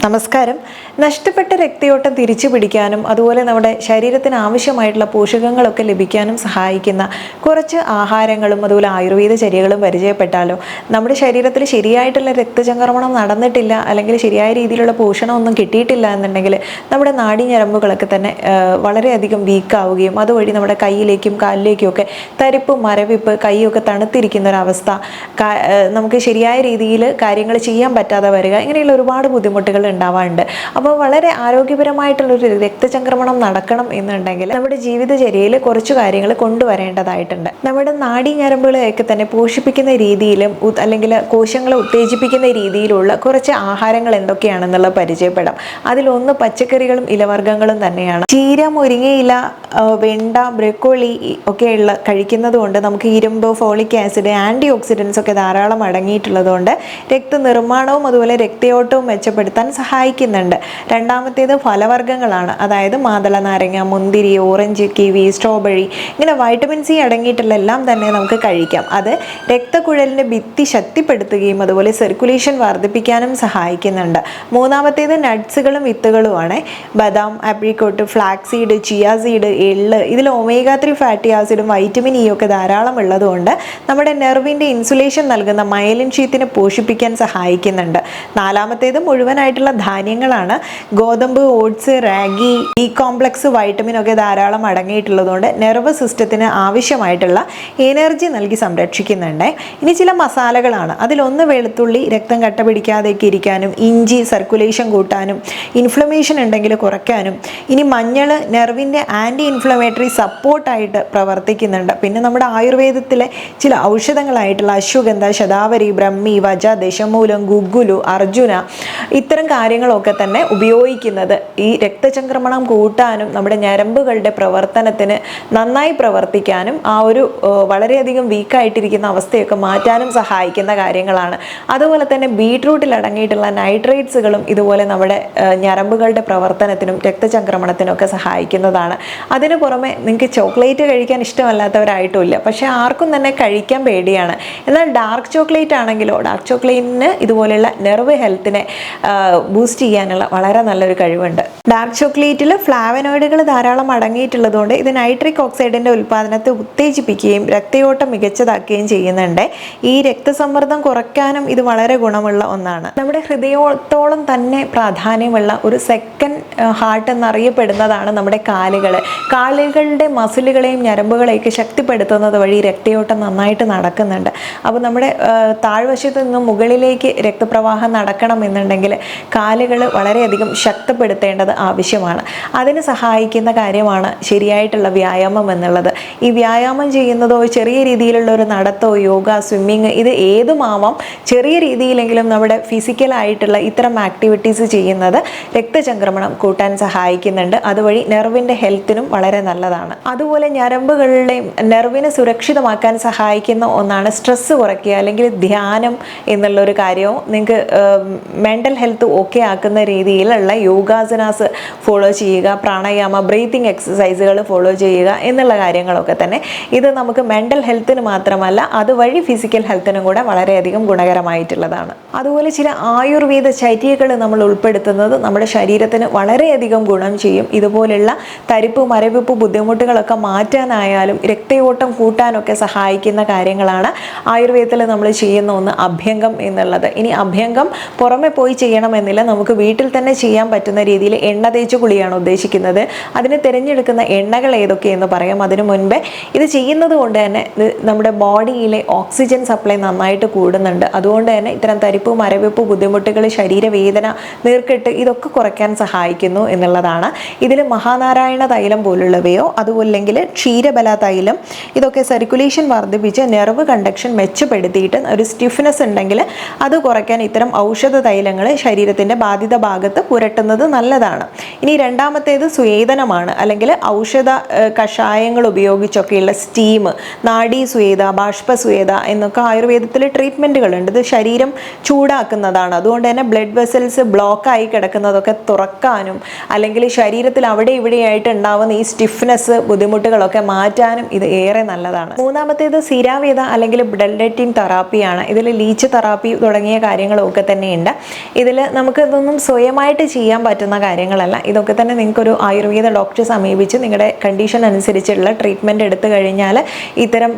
നമസ്കാരം. നഷ്ടപ്പെട്ട രക്തയോട്ടം തിരിച്ചു പിടിക്കാനും അതുപോലെ നമ്മുടെ ശരീരത്തിന് ആവശ്യമായിട്ടുള്ള പോഷകങ്ങളൊക്കെ ലഭിക്കാനും സഹായിക്കുന്ന കുറച്ച് ആഹാരങ്ങളും അതുപോലെ ആയുർവേദ ചര്യകളും പരിചയപ്പെട്ടാലോ? നമ്മുടെ ശരീരത്തിൽ ശരിയായിട്ടുള്ള രക്തചംക്രമണം നടന്നിട്ടില്ല, അല്ലെങ്കിൽ ശരിയായ രീതിയിലുള്ള പോഷണമൊന്നും കിട്ടിയിട്ടില്ല എന്നുണ്ടെങ്കിൽ നമ്മുടെ നാഡീഞരമ്പുകളൊക്കെ തന്നെ വളരെയധികം വീക്കാവുകയും അതുവഴി നമ്മുടെ കയ്യിലേക്കും കാലിലേക്കും ഒക്കെ തരിപ്പ്, മരവിപ്പ്, കൈയൊക്കെ തണുത്തിരിക്കുന്ന ഒരവസ്ഥ, നമുക്ക് ശരിയായ രീതിയിൽ കാര്യങ്ങൾ ചെയ്യാൻ പറ്റാതെ വരിക, ഇങ്ങനെയുള്ള ഒരുപാട് ബുദ്ധിമുട്ടുകൾ ഉണ്ടാവാറുണ്ട്. അപ്പോൾ വളരെ ആരോഗ്യപരമായിട്ടുള്ളൊരു രക്തചംക്രമണം നടക്കണം എന്നുണ്ടെങ്കിൽ നമ്മുടെ ജീവിതചര്യയിൽ കുറച്ച് കാര്യങ്ങൾ കൊണ്ടുവരേണ്ടതായിട്ടുണ്ട്. നമ്മുടെ നാഡീഞരമ്പുകളെയൊക്കെ തന്നെ പോഷിപ്പിക്കുന്ന രീതിയിലും അല്ലെങ്കിൽ കോശങ്ങളെ ഉത്തേജിപ്പിക്കുന്ന രീതിയിലുള്ള കുറച്ച് ആഹാരങ്ങൾ എന്തൊക്കെയാണെന്നുള്ളത് പരിചയപ്പെടാം. അതിലൊന്ന് പച്ചക്കറികളും ഇലവർഗ്ഗങ്ങളും തന്നെയാണ്. ചീര, മുരിങ്ങയില, വെണ്ട, ബ്രക്കോളി ഒക്കെയുള്ള കഴിക്കുന്നത് കൊണ്ട് നമുക്ക് ഇരുമ്പ്, ഫോളിക് ആസിഡ്, ആൻറ്റി ഓക്സിഡൻസ് ഒക്കെ ധാരാളം അടങ്ങിയിട്ടുള്ളത് കൊണ്ട് രക്തനിർമ്മാണവും അതുപോലെ രക്തയോട്ടവും മെച്ചപ്പെടുത്താൻ സഹായിക്കുന്നുണ്ട്. രണ്ടാമത്തേത് ഫലവർഗ്ഗങ്ങളാണ്. അതായത് മാതള നാരങ്ങ, മുന്തിരി, ഓറഞ്ച്, കിവി, സ്ട്രോബെറി, ഇങ്ങനെ വൈറ്റമിൻ സി അടങ്ങിയിട്ടുള്ള എല്ലാം തന്നെ നമുക്ക് കഴിക്കാം. അത് രക്തക്കുഴലിൻ്റെ ഭിത്തി ശക്തിപ്പെടുത്തുകയും അതുപോലെ സർക്കുലേഷൻ വർദ്ധിപ്പിക്കാനും സഹായിക്കുന്നുണ്ട്. മൂന്നാമത്തേത് നട്ട്സുകളും വിത്തുകളുമാണ്. ബദാം, apricot, flax seed, chia seed, എള്ള്, ഇതിൽ ഒമേഗ 3 ഫാറ്റി ആസിഡും വൈറ്റമിൻ ഇ ഒക്കെ ധാരാളം ഉള്ളതുകൊണ്ട് നമ്മുടെ നെർവിൻ്റെ ഇൻസുലേഷൻ നൽകുന്ന മയലിൻ ഷീത്തിനെ പോഷിപ്പിക്കാൻ സഹായിക്കുന്നുണ്ട്. നാലാമത്തേത് മുഴുവനായിട്ടുള്ള ധാന്യങ്ങളാണ്. ഗോതമ്പ്, oats, ragi, B complex, vitamin ഒക്കെ ധാരാളം അടങ്ങിയിട്ടുള്ളതുകൊണ്ട് നെർവസ് സിസ്റ്റത്തിന് ആവശ്യമായിട്ടുള്ള എനർജി നൽകി സംരക്ഷിക്കുന്നുണ്ട്. ഇനി ചില മസാലകളാണ്. അതിലൊന്ന് വെളുത്തുള്ളി, രക്തം കട്ട പിടിക്കാതെയൊക്കെ ഇരിക്കാനും, ഇഞ്ചി സർക്കുലേഷൻ കൂട്ടാനും, ഇൻഫ്ലമേഷൻ ഉണ്ടെങ്കിൽ കുറയ്ക്കാനും. ഇനി മഞ്ഞൾ നെർവിൻ്റെ ആൻറ്റി ഇൻഫ്ലമേറ്ററി സപ്പോർട്ടായിട്ട് പ്രവർത്തിക്കുന്നുണ്ട്. പിന്നെ നമ്മുടെ ആയുർവേദത്തിലെ ചില ഔഷധങ്ങളായിട്ടുള്ള അശ്വഗന്ധ, ശതാവരി, ബ്രഹ്മി, വജ, ദശമൂലം, ഗുഗ്ഗുലു, അർജുന, ഇത്തരം കാര്യങ്ങളൊക്കെ തന്നെ ഉപയോഗിക്കുന്നത് ഈ രക്തചംക്രമണം കൂട്ടാനും നമ്മുടെ ഞരമ്പുകളുടെ പ്രവർത്തനത്തിന് നന്നായി പ്രവർത്തിക്കാനും ആ ഒരു വളരെയധികം വീക്കായിട്ടിരിക്കുന്ന അവസ്ഥയൊക്കെ മാറ്റാനും സഹായിക്കുന്ന കാര്യങ്ങളാണ്. അതുപോലെ തന്നെ ബീട്രൂട്ടിൽ അടങ്ങിയിട്ടുള്ള നൈട്രേറ്റ്സുകളും ഇതുപോലെ നമ്മുടെ ഞരമ്പുകളുടെ പ്രവർത്തനത്തിനും രക്തചംക്രമണത്തിനും ഒക്കെ സഹായിക്കുന്നതാണ്. അതിന് പുറമെ നിങ്ങൾക്ക് ചോക്ലേറ്റ് കഴിക്കാൻ ഇഷ്ടമല്ലാത്തവരായിട്ടുമില്ല, പക്ഷേ ആർക്കും തന്നെ കഴിക്കാൻ പേടിയാണ്. എന്നാൽ ഡാർക്ക് ചോക്ലേറ്റ് ആണെങ്കിലോ, ഡാർക്ക് ചോക്ലേറ്റിന് ഇതുപോലെയുള്ള നെർവ് ഹെൽത്തിനെ ബൂസ്റ്റ് ചെയ്യാനുള്ള വളരെ നല്ലൊരു കഴിവുണ്ട്. ഡാർക്ക് ചോക്ലേറ്റിൽ ഫ്ലാവനോയിഡുകൾ ധാരാളം അടങ്ങിയിട്ടുള്ളതുകൊണ്ട് ഇത് നൈട്രിക് ഓക്സൈഡിൻ്റെ ഉൽപ്പാദനത്തെ ഉത്തേജിപ്പിക്കുകയും രക്തയോട്ടം മികച്ചതാക്കുകയും ചെയ്യുന്നുണ്ട്. ഈ രക്തസമ്മർദ്ദം കുറയ്ക്കാനും ഇത് വളരെ ഗുണമുള്ള ഒന്നാണ്. നമ്മുടെ ഹൃദയത്തോളം തന്നെ പ്രാധാന്യമുള്ള ഒരു സെക്കൻഡ് ഹാർട്ട് എന്നറിയപ്പെടുന്നതാണ് നമ്മുടെ കാലുകൾ. കാലുകളുടെ മസിലുകളെയും ഞരമ്പുകളെയൊക്കെ ശക്തിപ്പെടുത്തുന്നത് വഴി രക്തയോട്ടം നന്നായിട്ട് നടക്കുന്നുണ്ട്. അപ്പോൾ നമ്മുടെ താഴ്വശത്ത് നിന്നും മുകളിലേക്ക് രക്തപ്രവാഹം നടക്കണമെന്നുണ്ടെങ്കിൽ കാലുകൾ വളരെയധികം ശക്തിപ്പെടുത്തേണ്ടത് ആവശ്യമാണ്. അതിന് സഹായിക്കുന്ന കാര്യമാണ് ശരിയായിട്ടുള്ള വ്യായാമം എന്നുള്ളത്. ഈ വ്യായാമം ചെയ്യുന്നതോ ചെറിയ രീതിയിലുള്ള ഒരു നടത്തോ, യോഗ, സ്വിമ്മിങ്, ഇത് ഏതുമാവാം, ചെറിയ രീതിയിലെങ്കിലും നമ്മുടെ ഫിസിക്കലായിട്ടുള്ള ഇത്തരം ആക്ടിവിറ്റീസ് ചെയ്യുന്നത് രക്തചംക്രമണം കൂട്ടാൻ സഹായിക്കുന്നുണ്ട്. അതുവഴി നെർവിൻ്റെ ഹെൽത്തിനും വളരെ നല്ലതാണ്. അതുപോലെ ഞരമ്പുകളുടെയും നെർവിനെ സുരക്ഷിതമാക്കാൻ സഹായിക്കുന്ന ഒന്നാണ് സ്ട്രെസ്സ് കുറയ്ക്കുക, അല്ലെങ്കിൽ ധ്യാനം എന്നുള്ളൊരു കാര്യവും. നിങ്ങൾക്ക് മെൻ്റൽ ഹെൽത്ത് ഓക്കെ ആക്കുന്ന രീതിയിലുള്ള യോഗാസനാസ് ഫോളോ ചെയ്യുക, പ്രാണായാമ, ബ്രീത്തിങ് എക്സസൈസുകൾ ഫോളോ ചെയ്യുക എന്നുള്ള കാര്യങ്ങളൊക്കെ തന്നെ ഇത് നമുക്ക് മെൻ്റൽ ഹെൽത്തിന് മാത്രമല്ല അതുവഴി ഫിസിക്കൽ ഹെൽത്തിനും കൂടെ വളരെയധികം ഗുണകരമായിട്ടുള്ളതാണ്. അതുപോലെ ചില ആയുർവേദ ചര്യകൾ നമ്മൾ ഉൾപ്പെടുത്തുന്നത് നമ്മുടെ ശരീരത്തിന് വളരെയധികം ഗുണം ചെയ്യും. ഇതുപോലുള്ള തരിപ്പ്, മരവിപ്പ് ബുദ്ധിമുട്ടുകളൊക്കെ മാറ്റാനായാലും രക്തയോട്ടം കൂട്ടാനൊക്കെ സഹായിക്കുന്ന കാര്യങ്ങളാണ് ആയുർവേദത്തിൽ നമ്മൾ ചെയ്യുന്ന ഒന്ന് അഭ്യംഗം എന്നുള്ളത്. ഇനി അഭ്യംഗം പുറമെ പോയി ചെയ്യണമെന്നില്ല, നമുക്ക് വീട്ടിൽ തന്നെ ചെയ്യാൻ പറ്റുന്ന രീതിയിൽ എണ്ണ തേച്ച് കുളിയാണ് ഉദ്ദേശിക്കുന്നത്. അതിന് തിരഞ്ഞെടുക്കുന്ന എണ്ണകൾ ഏതൊക്കെയെന്ന് പറയാം. അതിനു മുൻപേ ഇത് ചെയ്യുന്നത് കൊണ്ട് തന്നെ നമ്മുടെ ബോഡിയിലെ ഓക്സിജൻ സപ്ലൈ നന്നായിട്ട് കൂടുന്നുണ്ട്. അതുകൊണ്ട് തന്നെ ഇത്തരം തരിപ്പ്, മരവിപ്പ് ബുദ്ധിമുട്ടുകൾ, ശരീരവേദന, നീർക്കെട്ട് ഇതൊക്കെ കുറയ്ക്കാൻ സഹായിക്കുന്നു എന്നുള്ളതാണ്. ഇതിൽ മഹാനാരായണ തൈലം പോലുള്ളവയോ അതുമല്ലെങ്കിൽ ക്ഷീരബല തൈലം, ഇതൊക്കെ സർക്കുലേഷൻ വർദ്ധിപ്പിച്ച് നെർവ് കണ്ടക്ഷൻ മെച്ചപ്പെടുത്തിയിട്ട് ഒരു സ്റ്റിഫ്നെസ് ഉണ്ടെങ്കിൽ അത് കുറയ്ക്കാൻ ഇത്തരം ഔഷധ തൈലങ്ങൾ ശരീരത്തിൻ്റെ ബാധിത ഭാഗത്ത് പുരട്ടുന്നത് നല്ലതാണ്. ഇനി രണ്ടാമത്തേത് സ്വേദനമാണ്, അല്ലെങ്കിൽ ഔഷധ കഷായങ്ങൾ ഉപയോഗിച്ചൊക്കെയുള്ള സ്റ്റീം, നാഡീ സ്വേദ, ബാഷ്പസ്വേദ എന്നൊക്കെ ആയുർവേദത്തിൽ ട്രീറ്റ്മെൻറ്റുകളുണ്ട്. ഇത് ശരീരം ചൂടാക്കുന്നതാണ്. അതുകൊണ്ട് തന്നെ ബ്ലഡ് വെസൽസ് ബ്ലോക്കായി കിടക്കുന്നതൊക്കെ തുറക്കാനും അല്ലെങ്കിൽ ശരീരത്തിൽ അവിടെ ഇവിടെയായിട്ട് ഉണ്ടാവുന്ന ഈ സ്റ്റിഫ്നെസ് ബുദ്ധിമുട്ടുകളൊക്കെ മാറ്റാനും ഇത് ഏറെ നല്ലതാണ്. മൂന്നാമത്തേത് സിരാവേദ അല്ലെങ്കിൽ ബ്ലഡ് ലെറ്റിംഗ് തെറാപ്പിയാണ്. ഇതിൽ ലീച്ച് തെറാപ്പി തുടങ്ങിയ കാര്യങ്ങളൊക്കെ തന്നെയുണ്ട്. ഇതിൽ നമുക്ക് നമുക്കിതൊന്നും സ്വയമായിട്ട് ചെയ്യാൻ പറ്റുന്ന കാര്യങ്ങളല്ല. ഇതൊക്കെ തന്നെ നിങ്ങൾക്കൊരു ആയുർവേദ ഡോക്ടറെ സമീപിച്ച് നിങ്ങളുടെ കണ്ടീഷൻ അനുസരിച്ചുള്ള ട്രീറ്റ്മെൻറ്റ് എടുത്തു കഴിഞ്ഞാൽ ഇത്തരം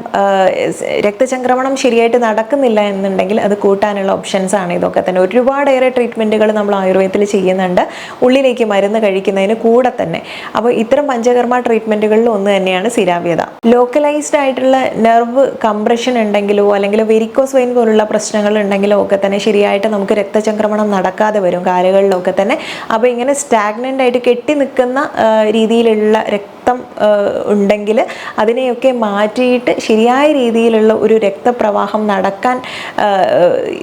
രക്തചംക്രമണം ശരിയായിട്ട് നടക്കുന്നില്ല എന്നുണ്ടെങ്കിൽ അത് കൂട്ടാനുള്ള ഓപ്ഷൻസാണ് ഇതൊക്കെ തന്നെ. ഒരുപാടേറെ ട്രീറ്റ്മെൻറ്റുകൾ നമ്മൾ ആയുർവേദത്തിൽ ചെയ്യുന്നുണ്ട് ഉള്ളിലേക്ക് മരുന്ന് കഴിക്കുന്നതിന് കൂടെ തന്നെ. അപ്പോൾ ഇത്തരം പഞ്ചകർമ്മ ട്രീറ്റ്മെൻറ്റുകളിൽ ഒന്ന് തന്നെയാണ് സിരാവ്യത. ലോക്കലൈസ്ഡ് ആയിട്ടുള്ള നെർവ് കംപ്രഷൻ ഉണ്ടെങ്കിലോ അല്ലെങ്കിൽ വെരിക്കോസ് വെയിൻ പോലുള്ള പ്രശ്നങ്ങൾ ഉണ്ടെങ്കിലോ ഒക്കെ തന്നെ ശരിയായിട്ട് നമുക്ക് രക്തചംക്രമണം നടക്കാതെ വരും കാലുകളിലൊക്കെ തന്നെ. അപ്പോൾ ഇങ്ങനെ സ്റ്റാഗ്നൻ്റ് ആയിട്ട് കെട്ടി നിൽക്കുന്ന രീതിയിലുള്ള രക്തം ഉണ്ടെങ്കിൽ അതിനെയൊക്കെ മാറ്റിയിട്ട് ശരിയായ രീതിയിലുള്ള ഒരു രക്തപ്രവാഹം നടക്കാൻ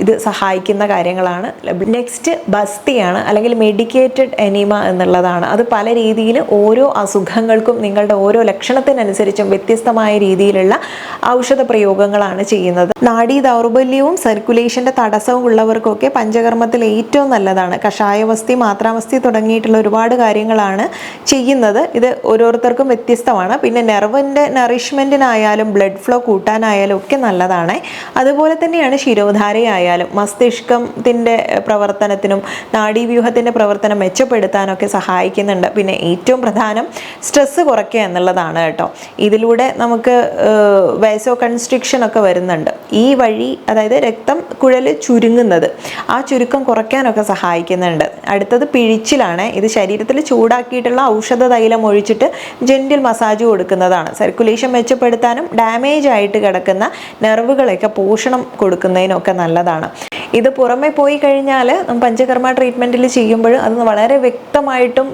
ഇത് സഹായിക്കുന്ന കാര്യങ്ങളാണ്. നെക്സ്റ്റ് ബസ്തിയാണ്, അല്ലെങ്കിൽ മെഡിക്കേറ്റഡ് എനിമ എന്നുള്ളതാണ്. അത് പല രീതിയിൽ ഓരോ അസുഖങ്ങൾക്കും നിങ്ങളുടെ ഓരോ ലക്ഷണത്തിനനുസരിച്ചും വ്യത്യസ്തമായ രീതിയിലുള്ള ഔഷധ പ്രയോഗങ്ങളാണ് ചെയ്യുന്നത്. നാഡീ ദൗർബല്യവും സർക്കുലേഷൻ്റെ തടസ്സവും ഉള്ളവർക്കൊക്കെ പഞ്ചകർമ്മത്തിൽ ഏറ്റവും നല്ലതാണ്. കഷായവസ്തി, മാത്രാവസ്തി തുടങ്ങിയിട്ടുള്ള ഒരുപാട് കാര്യങ്ങളാണ് ചെയ്യുന്നത്. ഇത് ഓരോരുത്തർക്കും വ്യത്യസ്തമാണ്. പിന്നെ നെർവിൻ്റെ നറിഷ്മെൻറ്റിനായാലും ബ്ലഡ് ഫ്ലോ കൂട്ടാനായാലും ഒക്കെ നല്ലതാണ്. അതുപോലെ തന്നെയാണ് ശിരോധാരയായാലും മസ്തിഷ്കത്തിൻ്റെ പ്രവർത്തനത്തിനും നാഡീവ്യൂഹത്തിൻ്റെ പ്രവർത്തനം മെച്ചപ്പെടുത്താനൊക്കെ സഹായിക്കുന്നുണ്ട്. പിന്നെ ഏറ്റവും പ്രധാനം സ്ട്രെസ്സ് കുറയ്ക്കുക എന്നുള്ളതാണ് കേട്ടോ. ഇതിലൂടെ നമുക്ക് വാസോ കൺസ്ട്രിക്ഷൻ ഒക്കെ വരുന്നുണ്ട്. ഈ വഴി അതായത് രക്തം കുഴൽ ചുരുങ്ങുന്നത്, ആ ചുരുക്കം കുറയ്ക്കാനൊക്കെ സഹായിക്കുന്നുണ്ട്. അടുത്തത് പിഴിച്ചിലാണ്. ഇത് ശരീരത്തിൽ ചൂടാക്കിയിട്ടുള്ള ഔഷധ തൈലം ഒഴിച്ചിട്ട് ജെന്റിൽ മസാജ് കൊടുക്കുന്നതാണ്. സർക്കുലേഷൻ മെച്ചപ്പെടുത്താനും ഡാമേജ് ആയിട്ട് കിടക്കുന്ന നെർവുകളൊക്കെ പോഷണം കൊടുക്കുന്നതിനൊക്കെ നല്ലതാണ്. ഇത് പുറമെ പോയി കഴിഞ്ഞാൽ പഞ്ചകർമ്മ ട്രീറ്റ്മെൻറ്റിൽ ചെയ്യുമ്പോൾ അത് വളരെ വ്യക്തമായിട്ടും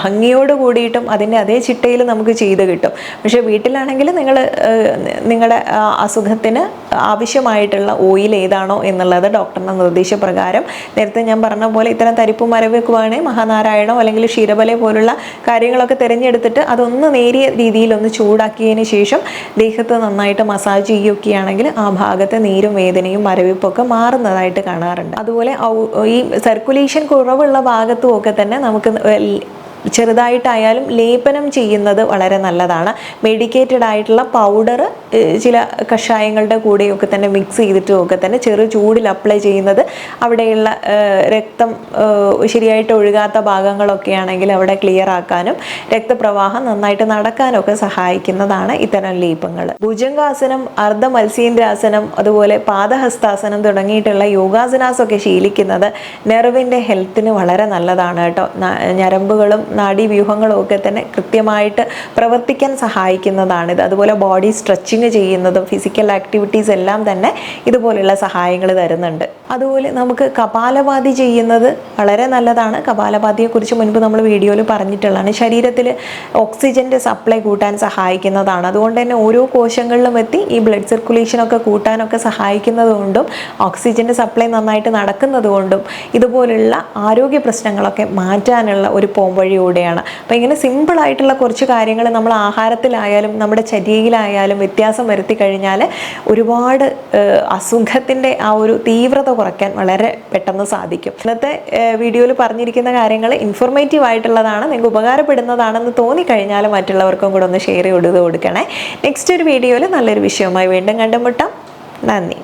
ഭംഗിയോട് കൂടിയിട്ടും അതിൻ്റെ അതേ ചിട്ടയിൽ നമുക്ക് ചെയ്ത് കിട്ടും. പക്ഷേ വീട്ടിലാണെങ്കിൽ നിങ്ങളുടെ അസുഖത്തിന് ആവശ്യമായിട്ടുള്ള ഓയിൽ ഏതാണോ എന്നുള്ളത് ഡോക്ടറുടെ നിർദ്ദേശപ്രകാരം നേരത്തെ ഞാൻ പറഞ്ഞ പോലെ ഇത്തരം തരിപ്പ് മരവിക്കുവാണ് മഹാനാരായണോ അല്ലെങ്കിൽ ക്ഷീരബല പോലുള്ള കാര്യങ്ങളൊക്കെ തിരഞ്ഞെടുത്തിട്ട് അതൊന്ന് നേരിയ രീതിയിലൊന്ന് ചൂടാക്കിയതിന് ശേഷം ദേഹത്ത് നന്നായിട്ട് മസാജ് ചെയ്യുകയാണെങ്കിൽ ആ ഭാഗത്തെ നീരും വേദനയും മരവിപ്പൊക്കെ മാറുന്നതായിട്ട് കാണാറുണ്ട്. അതുപോലെ ഈ സർക്കുലേഷൻ കുറവുള്ള ഭാഗത്തും ഒക്കെ തന്നെ നമുക്ക് ചെറുതായിട്ടായാലും ലേപനം ചെയ്യുന്നത് വളരെ നല്ലതാണ്. മെഡിക്കേറ്റഡ് ആയിട്ടുള്ള പൗഡർ ചില കഷായങ്ങളുടെ കൂടെയൊക്കെ തന്നെ മിക്സ് ചെയ്തിട്ടും ഒക്കെ തന്നെ ചെറു ചൂടിൽ അപ്ലൈ ചെയ്യുന്നത് അവിടെയുള്ള രക്തം ശരിയായിട്ട് ഒഴുകാത്ത ഭാഗങ്ങളൊക്കെ ആണെങ്കിൽ അവിടെ ക്ലിയർ ആക്കാനും രക്തപ്രവാഹം നന്നായിട്ട് നടക്കാനൊക്കെ സഹായിക്കുന്നതാണ് ഇത്തരം ലേപങ്ങൾ. ഭുജംഗാസനം, അർദ്ധ മത്സ്യേന്ദ്രാസനം, അതുപോലെ പാദഹസ്താസനം തുടങ്ങിയിട്ടുള്ള യോഗാസനാസൊക്കെ ശീലിക്കുന്നത് നെർവിൻ്റെ ഹെൽത്തിന് വളരെ നല്ലതാണ് കേട്ടോ. ഞരമ്പുകളും നാഡീവ്യൂഹങ്ങളും ഒക്കെ തന്നെ കൃത്യമായിട്ട് പ്രവർത്തിക്കാൻ സഹായിക്കുന്നതാണിത്. അതുപോലെ ബോഡി സ്ട്രെച്ചിങ് ചെയ്യുന്നതും ഫിസിക്കൽ ആക്ടിവിറ്റീസ് എല്ലാം തന്നെ ഇതുപോലെയുള്ള സഹായങ്ങൾ തരുന്നുണ്ട്. അതുപോലെ നമുക്ക് കപാലഭാതി ചെയ്യുന്നത് വളരെ നല്ലതാണ്. കപാലഭാതിയെക്കുറിച്ച് മുൻപ് നമ്മൾ വീഡിയോയിൽ പറഞ്ഞിട്ടുള്ളതാണ്. ശരീരത്തിൽ ഓക്സിജൻ്റെ സപ്ലൈ കൂട്ടാൻ സഹായിക്കുന്നതാണ്. അതുകൊണ്ട് തന്നെ ഓരോ കോശങ്ങളിലും എത്തി ഈ ബ്ലഡ് സർക്കുലേഷനൊക്കെ കൂട്ടാനൊക്കെ സഹായിക്കുന്നതുകൊണ്ടും ഓക്സിജൻ്റെ സപ്ലൈ നന്നായിട്ട് നടക്കുന്നതുകൊണ്ടും ഇതുപോലുള്ള ആരോഗ്യ പ്രശ്നങ്ങളൊക്കെ മാറ്റാനുള്ള ഒരു പോംവഴിയോടെയാണ്. അപ്പോൾ ഇങ്ങനെ സിമ്പിളായിട്ടുള്ള കുറച്ച് കാര്യങ്ങൾ നമ്മൾ ആഹാരത്തിലായാലും നമ്മുടെ ചര്യയിലായാലും വ്യത്യാസം വരുത്തി കഴിഞ്ഞാൽ ഒരുപാട് അസുഖത്തിൻ്റെ ആ ഒരു തീവ്രത കുറയ്ക്കാൻ വളരെ പെട്ടെന്ന് സാധിക്കും. ഇന്നത്തെ വീഡിയോയിൽ പറഞ്ഞിരിക്കുന്ന കാര്യങ്ങൾ ഇൻഫോർമേറ്റീവ് ആയിട്ടുള്ളതാണ്, നിങ്ങൾക്ക് ഉപകാരപ്പെടുന്നതാണെന്ന് തോന്നിക്കഴിഞ്ഞാൽ മറ്റുള്ളവർക്കും കൂടെ ഒന്ന് ഷെയർ ചെയ്ത് കൊടുക്കണേ. നെക്സ്റ്റ് ഒരു വീഡിയോയിൽ നല്ലൊരു വിഷയവുമായി വീണ്ടും കണ്ടുമുട്ടാം. നന്ദി.